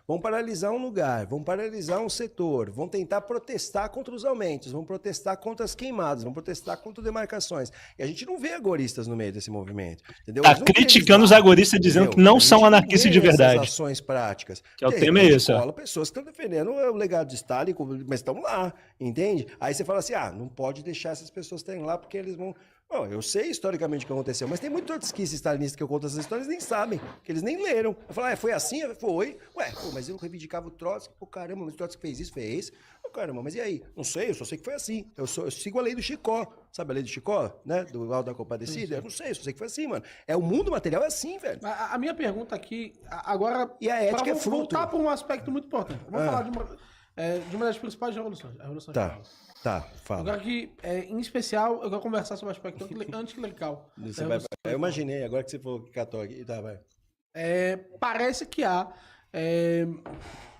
Vão paralisar um lugar, vão paralisar um setor, vão tentar protestar contra os aumentos, vão protestar contra as queimadas, vão protestar contra demarcações. E a gente não vê agoristas no meio desse movimento, entendeu? Tá criticando os agoristas, dizendo que não são anarquistas de verdade. Essas ações práticas. Que é o tema é esse, ó. Pessoas que estão defendendo o legado de Stalin, mas estão lá, entende? Aí você fala assim, não pode deixar essas pessoas estarem lá porque eles vão... Bom, eu sei historicamente o que aconteceu, mas tem muito trotskista e stalinista que eu conto essas histórias e nem sabem, que eles nem leram. Eu falo, foi assim? Foi. Mas eu reivindicava o Trotsky. Caramba, mas o Trotsky fez isso, fez. Caramba, mas e aí? Não sei, eu só sei que foi assim. Eu sigo a lei do Chicó. Sabe a lei do Chicó, né? Do Alto da Compadecida? Eu não sei, eu só sei que foi assim, mano. O mundo material é assim, velho. A minha pergunta aqui, agora... E a ética é fruto. Voltar para um aspecto muito importante. Vamos falar de uma das principais revoluções, a Revolução Espanhola. Tá, fala. Agora que, em especial, eu quero conversar sobre o aspecto anticlerical. Eu imaginei, agora que você falou que catou aqui, tá, vai. Parece que há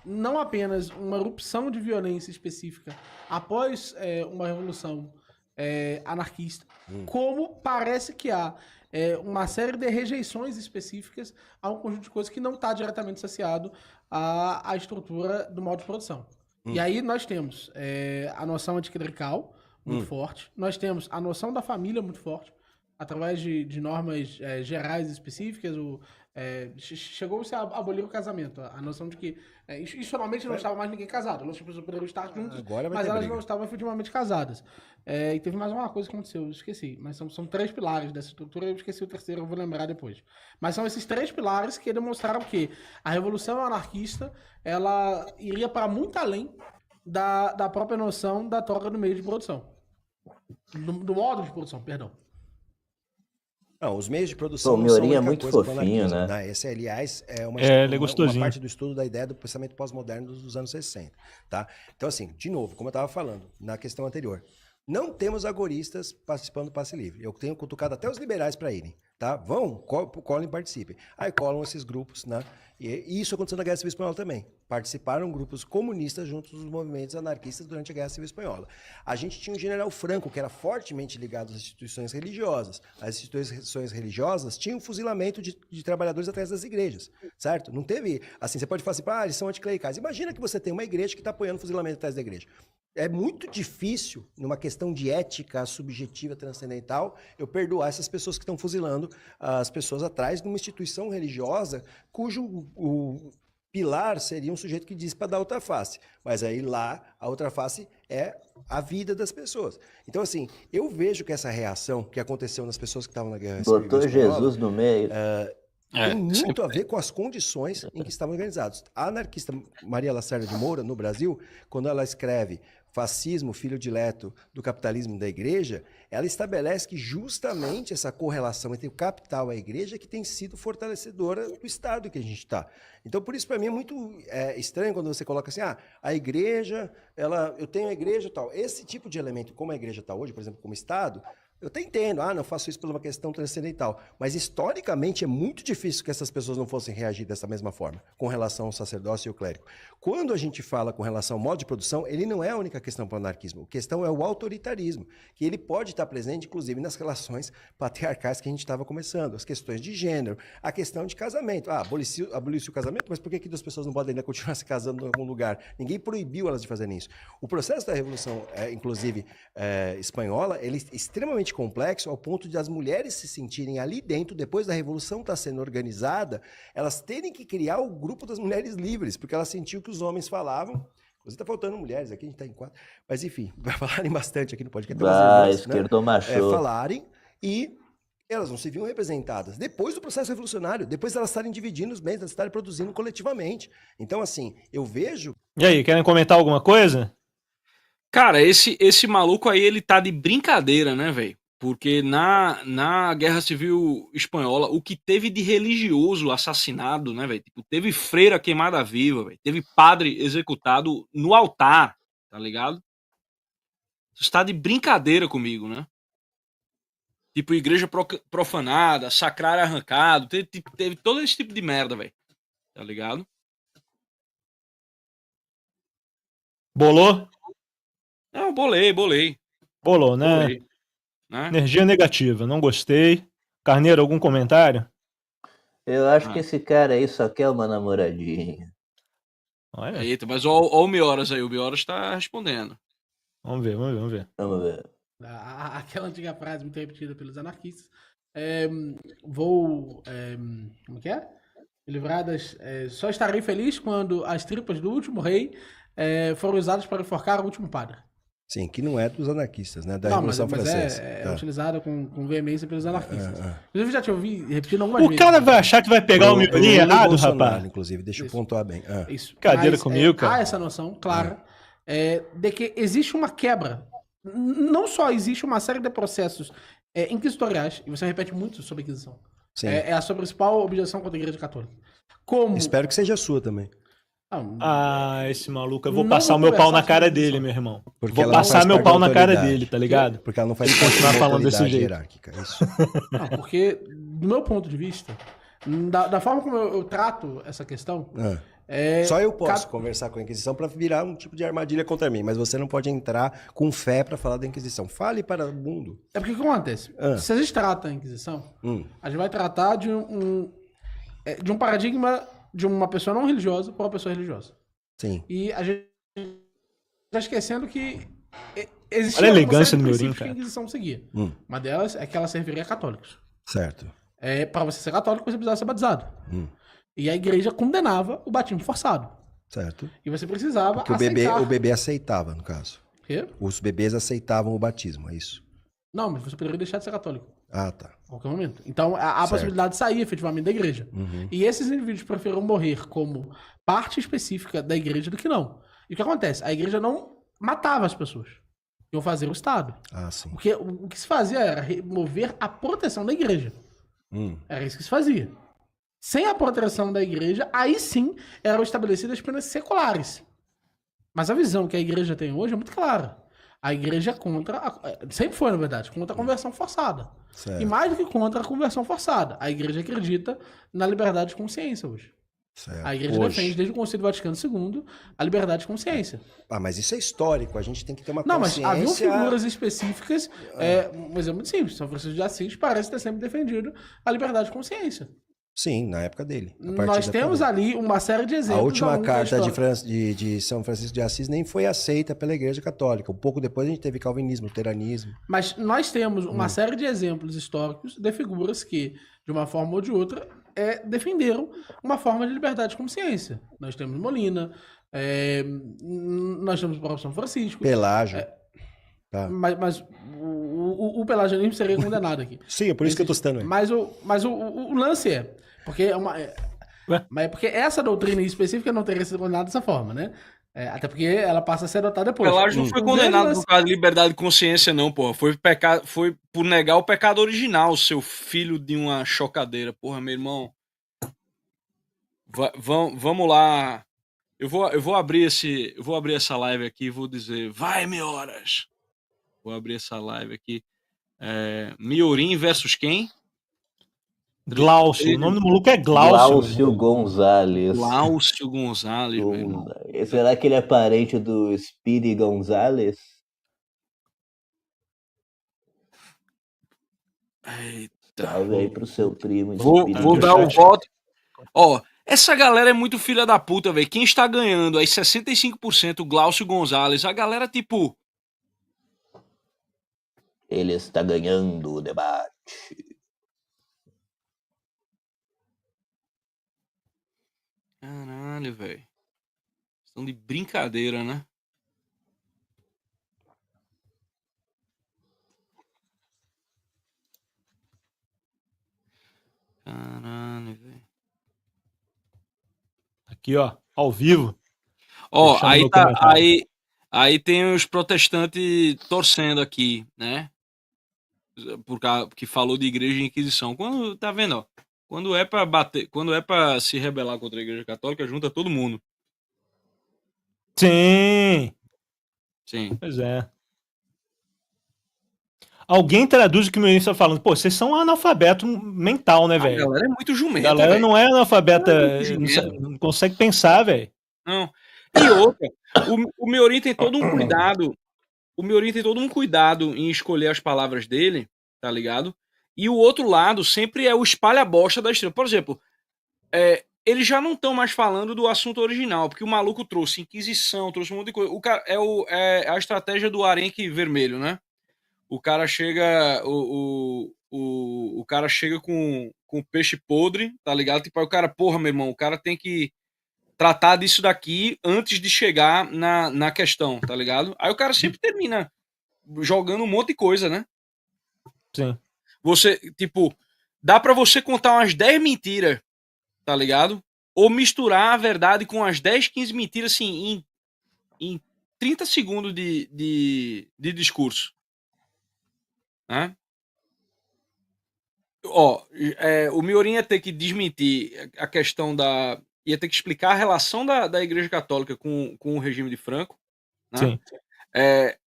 não apenas uma erupção de violência específica após uma revolução anarquista, como parece que há uma série de rejeições específicas a um conjunto de coisas que não está diretamente associado à estrutura do modo de produção. E aí nós temos a noção anticlerical muito forte, nós temos a noção da família muito forte, através de normas gerais específicas, chegou-se a abolir o casamento, a noção de que institucionalmente não estava mais ninguém casado, elas poderiam estar juntos, mas elas não estavam efetivamente casadas. E teve mais uma coisa que aconteceu, eu esqueci, mas são 3 pilares dessa estrutura, eu esqueci o terceiro, eu vou lembrar depois. Mas são esses 3 pilares que demonstraram que a revolução anarquista, ela iria para muito além da própria noção da troca do meio de produção, do modo de produção, perdão. Não, os meios de produção o Miorinho é muito fofinho, né? Esse, aliás, é uma parte do estudo da ideia do pensamento pós-moderno dos anos 60, tá? Então, assim, de novo, como eu estava falando na questão anterior, não temos agoristas participando do passe livre. Eu tenho cutucado até os liberais para irem, tá? Vão, colhem, participem. Aí colam esses grupos, né? E isso aconteceu na Guerra Civil Espanhola também. Participaram grupos comunistas junto dos movimentos anarquistas durante a Guerra Civil Espanhola. A gente tinha um general Franco, que era fortemente ligado às instituições religiosas. As instituições religiosas tinham fuzilamento de trabalhadores atrás das igrejas, certo? Não teve... Assim, você pode falar assim, eles são anticlericais. Imagina que você tem uma igreja que está apoiando o fuzilamento atrás da igreja. É muito difícil, numa questão de ética subjetiva transcendental, eu perdoar essas pessoas que estão fuzilando as pessoas atrás de uma instituição religiosa cujo o pilar seria um sujeito que diz para dar outra face. Mas aí lá, a outra face é a vida das pessoas. Então, assim, eu vejo que essa reação que aconteceu nas pessoas que estavam na Guerra Civil Botou Jesus no meio. Tem muito a ver com as condições em que estavam organizados. A anarquista Maria Lacerda de Moura, no Brasil, quando ela escreve Fascismo, filho dileto do capitalismo da igreja, ela estabelece que justamente essa correlação entre o capital e a igreja que tem sido fortalecedora do Estado que a gente está. Então, por isso, para mim, é muito estranho quando você coloca assim, a igreja, eu tenho a igreja e tal. Esse tipo de elemento, como a igreja está hoje, por exemplo, como Estado, eu até entendo, não faço isso por uma questão transcendental, mas historicamente é muito difícil que essas pessoas não fossem reagir dessa mesma forma, com relação ao sacerdócio e ao clérigo. Quando a gente fala com relação ao modo de produção, ele não é a única questão para o anarquismo, a questão é o autoritarismo, que ele pode estar presente, inclusive, nas relações patriarcais que a gente estava começando, as questões de gênero, a questão de casamento. Aboliu-se o casamento, mas por que duas pessoas não podem ainda continuar se casando em algum lugar? Ninguém proibiu elas de fazerem isso. O processo da Revolução, inclusive, espanhola, ele é extremamente complexo ao ponto de as mulheres se sentirem ali dentro, depois da revolução estar sendo organizada, elas terem que criar o grupo das mulheres livres, porque elas sentiam que os homens falavam. Inclusive está faltando mulheres aqui, a gente está em 4. Mas enfim, vai falarem bastante aqui no podcast. Falarem e elas não se viam representadas. Depois do processo revolucionário, depois de elas estarem dividindo os bens, elas estarem produzindo coletivamente. Então, assim, eu vejo... E aí, querem comentar alguma coisa? Cara, esse maluco aí, ele tá de brincadeira, né, velho? Porque na Guerra Civil Espanhola, o que teve de religioso assassinado, né, velho? Tipo, teve freira queimada viva, velho. Teve padre executado no altar, tá ligado? Você tá de brincadeira comigo, né? Tipo, igreja profanada, sacrário arrancado, teve todo esse tipo de merda, velho. Tá ligado? Bolou? Não, bolei. Bolou, né? Bolei, né? Energia negativa, não gostei. Carneiro, algum comentário? Eu acho que esse cara aí só quer uma namoradinha. Olha. Eita, mas ó o Mioras aí, o Mioras tá respondendo. Vamos ver. Vamos ver. Aquela antiga frase muito repetida pelos anarquistas. Como que é? Livradas. Só estarei feliz quando as tripas do último rei foram usadas para enforcar o último padre. Sim, que não é dos anarquistas, né? Da Revolução Francesa. É utilizada com veemência pelos anarquistas. Inclusive, já te ouvi repetindo algumas vezes. O cara vai achar que vai pegar o Miorim errado, rapaz. Inclusive, deixa eu pontuar bem. Isso. Cadeira Mas, comigo, cara. Há essa noção clara de que existe uma quebra. Não só existe uma série de processos inquisitoriais, e você repete muito sobre a Inquisição. Sim. É a sua principal objeção contra a Igreja Católica. Como... Espero que seja a sua também. Esse maluco, eu vou Não passar o vou meu pau na conversar cara sobre dele, isso. meu irmão. Porque Vou ela não passar faz meu parte pau da na cara autoridade. dele, tá ligado? Porque ela não faz Continuar parte da falando desse autoridade jeito. hierárquica. Isso. Não, porque, do meu ponto de vista, da forma como eu trato essa questão... Só eu posso conversar com a Inquisição para virar um tipo de armadilha contra mim, mas você não pode entrar com fé para falar da Inquisição. Fale para o mundo. É porque o que acontece? Se a gente trata a Inquisição, a gente vai tratar de um paradigma de uma pessoa não religiosa para uma pessoa religiosa. Sim. E a gente está esquecendo que existia Olha a elegância do uma série de Miorim, princípios que cara. a Inquisição seguia. Uma delas é que ela serviria a católicos. Certo. Para você ser católico, você precisava ser batizado. E a igreja condenava o batismo forçado. Certo. E você precisava Porque aceitar... o bebê aceitava, no caso. Quê? Os bebês aceitavam o batismo, é isso? Não, mas você poderia deixar de ser católico. Ah, tá. A qualquer momento. Então, há a possibilidade de sair efetivamente da igreja. E esses indivíduos preferiram morrer como parte específica da igreja do que não. E o que acontece? A igreja não matava as pessoas. Iam fazer o Estado. Ah, sim. Porque o que se fazia era remover a proteção da igreja. Era isso que se fazia. Sem a proteção da igreja, aí sim eram estabelecidas penas seculares. Mas a visão que a igreja tem hoje é muito clara. A igreja é contra, sempre foi, na verdade, contra a conversão forçada. Certo. E mais do que contra a conversão forçada. A igreja acredita na liberdade de consciência hoje. Certo. A igreja defende, desde o Concílio Vaticano II, a liberdade de consciência. Mas isso é histórico, a gente tem que ter uma Não, mas consciência... haviam figuras específicas, um exemplo muito simples. São Francisco de Assis parece ter sempre defendido a liberdade de consciência. Sim, na época dele. Nós temos ali uma série de exemplos. A última carta de São Francisco de Assis nem foi aceita pela Igreja Católica. Um pouco depois a gente teve calvinismo, luteranismo. Mas nós temos uma série de exemplos históricos de figuras que, de uma forma ou de outra, defenderam uma forma de liberdade de consciência. Nós temos Molina, nós temos o próprio São Francisco. Pelágio. Tá. Mas o pelagianismo seria condenado aqui. Sim, é por isso que eu tô citando aí. Mas o lance porque mas é porque essa doutrina específica não teria sido condenada dessa forma, né? Até porque ela passa a ser adotada depois. Pelágio não foi condenado por causa de liberdade de consciência, não, porra. Foi por negar o pecado original, seu filho de uma chocadeira. Porra, meu irmão. Vamos lá. Eu vou abrir essa live aqui e vou dizer, vai, Mioras. Vou abrir essa live aqui. Miorim versus quem? Glaucio. O nome do maluco é Glaucio. Glaucio Gonzalez. Glaucio Gonzalez, meu irmão. Será que ele é parente do Speedy Gonzalez? Eita. Salve aí pro seu primo. Vou dar o voto. Ó, essa galera é muito filha da puta, velho. Quem está ganhando aí 65% Glaucio Gonzalez, a galera tipo... Ele está ganhando o debate. Caralho, velho. Estão de brincadeira, né? Caralho, velho. Aqui, ó, ao vivo. Ó, aí tem os protestantes torcendo aqui, né? Por causa que falou de igreja e inquisição. Quando tá vendo, ó, quando é pra bater, quando é pra se rebelar contra a igreja católica, junta todo mundo. Sim. Pois é. Alguém traduz o que o meu está falando. Pô, vocês são analfabeto mental, né, velho? A galera é muito jumenta, A galera véio. não é analfabeta, não consegue pensar, velho. Não. E outra, o Miorim tem todo um cuidado. O Miorim tem todo um cuidado em escolher as palavras dele, tá ligado? E o outro lado sempre é o espalha-bosta da extrema. Por exemplo, eles já não estão mais falando do assunto original, porque o maluco trouxe Inquisição, trouxe um monte de coisa. O cara, é a estratégia do arenque vermelho, né? O cara chega. O cara chega com peixe podre, tá ligado? Tipo, aí o cara, porra, meu irmão, o cara tem que tratar disso daqui antes de chegar na questão, tá ligado? Aí o cara sempre termina jogando um monte de coisa, né? Sim. Você, tipo, dá pra você contar umas 10 mentiras, tá ligado? Ou misturar a verdade com as 10, 15 mentiras, assim, em 30 segundos de discurso. Né? Ó, o Miorin ia ter que desmentir a questão da... Ia ter que explicar a relação da Igreja Católica com o regime de Franco. Né? Sim.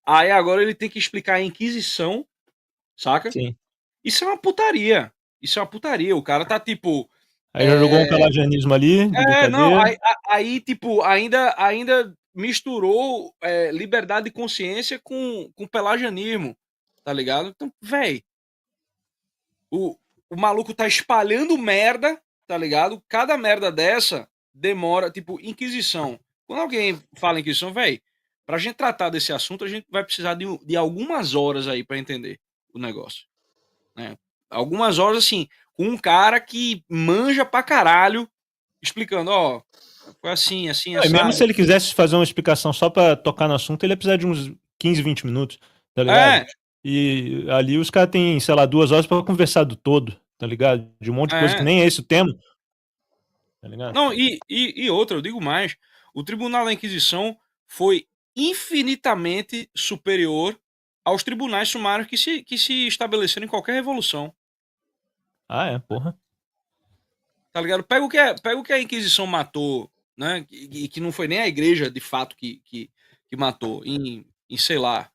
Aí agora ele tem que explicar a Inquisição, saca? Sim. Isso é uma putaria. Isso é uma putaria. O cara tá, tipo... Aí já jogou um pelagianismo ali, de brincadeira. Não, aí tipo, ainda misturou liberdade de consciência com pelagianismo, tá ligado? Então, véi, o maluco tá espalhando merda, tá ligado? Cada merda dessa demora, tipo, Inquisição. Quando alguém fala Inquisição, véi, pra gente tratar desse assunto, a gente vai precisar de algumas horas aí pra entender o negócio, né? Algumas horas, assim, com um cara que manja pra caralho, explicando, ó, foi assim, assim, E assim. mesmo se ele quisesse fazer uma explicação só pra tocar no assunto, ele ia precisar de uns 15, 20 minutos, tá ligado? E ali os caras têm, sei lá, 2 horas pra conversar do todo, tá ligado? De um monte de coisa que nem é esse o tema, tá ligado? Não, e outra, eu digo mais, o Tribunal da Inquisição foi infinitamente superior aos tribunais sumários que se estabeleceram em qualquer revolução. Porra. Tá ligado? Pega o que a Inquisição matou, né? E que não foi nem a igreja, de fato, que matou, em, sei lá,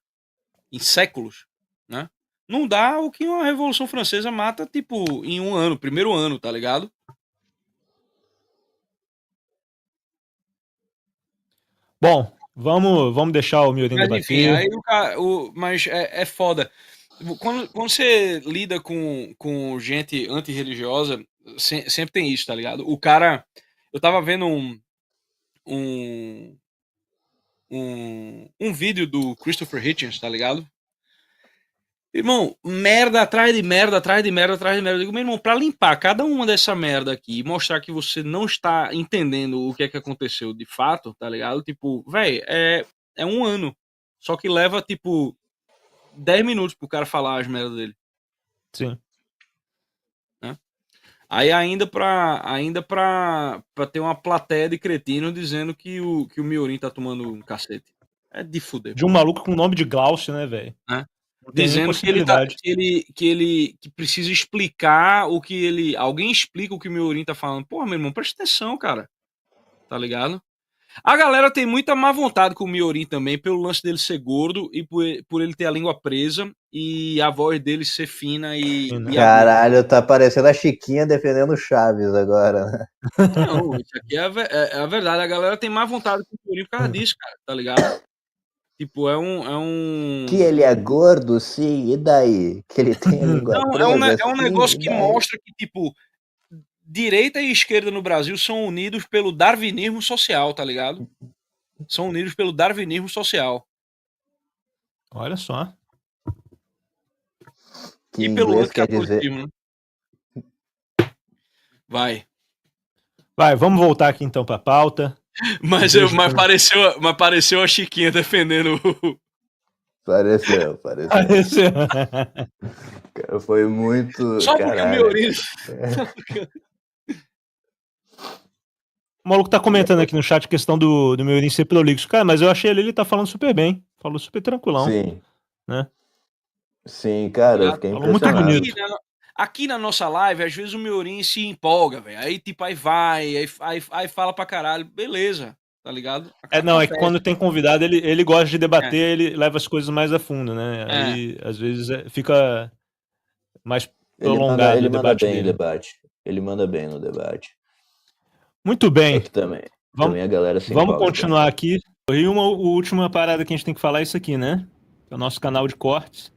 em séculos, né? Não dá o que uma Revolução Francesa mata, tipo, em um ano, primeiro ano, tá ligado? Bom, vamos deixar o Miorin Mas enfim, debater. aí mas é foda. Quando você lida com gente antirreligiosa, sempre tem isso, tá ligado? O cara... Eu tava vendo um vídeo do Christopher Hitchens, tá ligado? Irmão, merda atrás de merda, atrás de merda, atrás de merda. Eu digo, meu irmão, pra limpar cada uma dessa merda aqui e mostrar que você não está entendendo o que é que aconteceu de fato, tá ligado? Tipo, velho, é um ano. Só que leva, tipo, 10 minutos pro cara falar as merdas dele. Sim. Né? Aí ainda pra ter uma plateia de cretinos dizendo que o Miorin tá tomando um cacete. É de fuder. De um maluco com o nome de Glaucio, né, velho? Dizendo que que precisa explicar o que ele... Alguém explica o que o Miorin tá falando. Porra, meu irmão, presta atenção, cara. Tá ligado? A galera tem muita má vontade com o Miorin também, pelo lance dele ser gordo e por ele ter a língua presa e a voz dele ser fina e... Caralho, tá parecendo a Chiquinha defendendo o Chaves agora, né? Não, isso aqui é a verdade. A galera tem má vontade com o Miorin por causa disso, cara. Tá ligado? Tipo, é um... Que ele é gordo, sim, e daí? Que ele tem a língua presa, é um sim, negócio e que daí? mostra que, tipo, direita e esquerda no Brasil são unidos pelo darwinismo social, tá ligado? São unidos pelo darwinismo social. Olha só. Que E pelo inglês quer dizer... anticatolicismo, né? Vai, vamos voltar aqui então pra pauta. Mas pareceu a Chiquinha defendendo o... Pareceu. Cara, foi muito... Só porque o Miorin... O maluco tá comentando aqui no chat a questão do Miorin ser prolixo. Cara, mas eu achei ele tá falando super bem. Falou super tranquilão. Sim. Né? Sim, cara, eu fiquei Falou muito impressionado. bonito. Aqui na nossa live, às vezes o Miorin se empolga, velho. Aí, tipo, aí fala pra caralho. Beleza, tá ligado? É que quando tem convidado, ele gosta de debater, ele leva as coisas mais a fundo, né? Aí, às vezes, fica mais prolongado o debate dele. Ele manda bem no debate. Muito bem. Também a galera se vamos continuar aqui. E uma última parada que a gente tem que falar é isso aqui, né? É o nosso canal de cortes,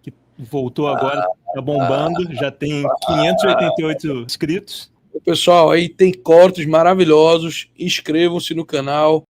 que voltou agora, tá bombando, já tem 588 inscritos. Pessoal, aí tem cortes maravilhosos. Inscrevam-se no canal.